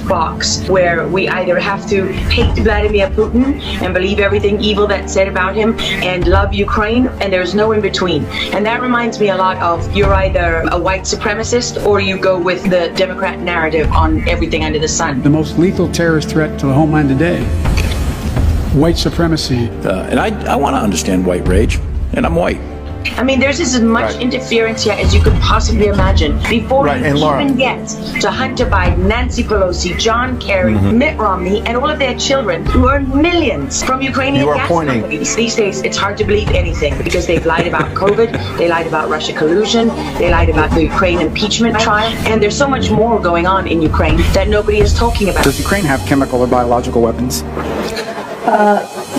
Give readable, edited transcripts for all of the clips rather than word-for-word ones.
box where we either have to hate Vladimir Putin and believe everything evil that's said about him and love Ukraine, and there's no in between. And that reminds me a lot of you're either a white supremacist or you go with the Democrat narrative on everything under the sun. The most lethal terrorist threat to the homeland today, white supremacy. And I want to understand white rage, and I'm white. I mean, there's as much interference here as you could possibly imagine. Before you even get to Hunter Biden, Nancy Pelosi, John Kerry, Mitt Romney, and all of their children who earn millions from Ukrainian gas companies. These days, it's hard to believe anything because they've lied about COVID, they lied about Russia collusion, they lied about the Ukraine impeachment trial, and there's so much more going on in Ukraine that nobody is talking about. Does Ukraine have chemical or biological weapons?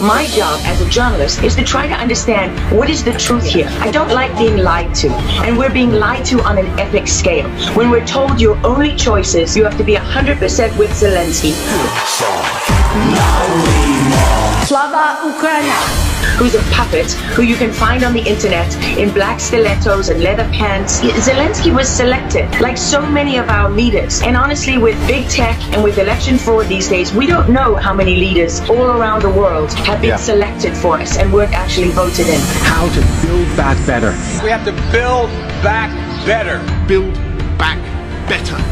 My job as a journalist is to try to understand what is the truth here. I don't like being lied to, and we're being lied to on an epic scale. When we're told your only choice is you have to be 100% with Zelensky. Slava Ukraina! Who's a puppet, who you can find on the internet in black stilettos and leather pants. Zelensky was selected, like so many of our leaders. And honestly, with big tech and with election fraud these days, we don't know how many leaders all around the world have been selected for us and weren't actually voted in. How to build back better. We have to build back better. Build back better.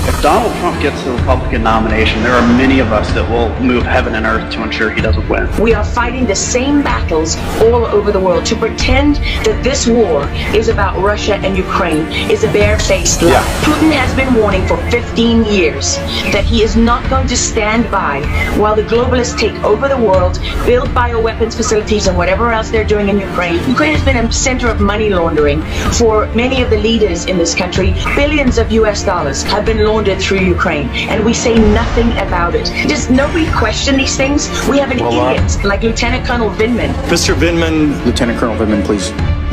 If Donald Trump gets the Republican nomination, there are many of us that will move heaven and earth to ensure he doesn't win. We are fighting the same battles all over the world. To pretend that this war is about Russia and Ukraine is a barefaced lie. Putin has been warning for 15 years that he is not going to stand by while the globalists take over the world, build bioweapons facilities and whatever else they're doing in Ukraine. Ukraine has been a center of money laundering for many of the leaders in this country. Billions of US dollars have been laundered through Ukraine, and we say nothing about it. Does nobody question these things? We have an idiot like Lieutenant Colonel Vindman. Mr. Vindman. Lieutenant Colonel Vindman, please.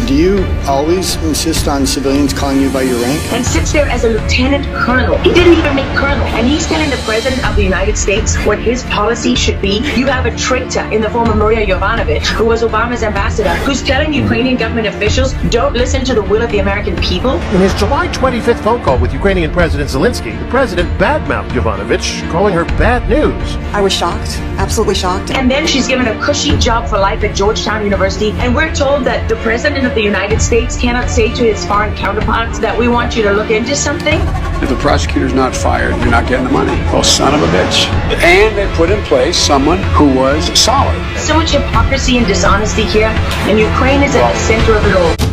Do you always insist on civilians calling you by your rank? And sits there as a lieutenant colonel. He didn't even make colonel. And he's telling the President of the United States what his policy should be. You have a traitor in the form of Maria Yovanovitch, who was Obama's ambassador, who's telling Ukrainian government officials, don't listen to the will of the American people. In his July 25th phone call with Ukrainian President Zelensky, the president badmouthed Yovanovitch, calling her bad news. I was shocked, absolutely shocked. And then she's given a cushy job for life at Georgetown University, and we're told that the President of the United States cannot say to his foreign counterparts that we want you to look into something. If the prosecutor's not fired, you're not getting the money. Oh, son of a bitch. And they put in place someone who was solid. So much hypocrisy and dishonesty here, and Ukraine is at the center of it all.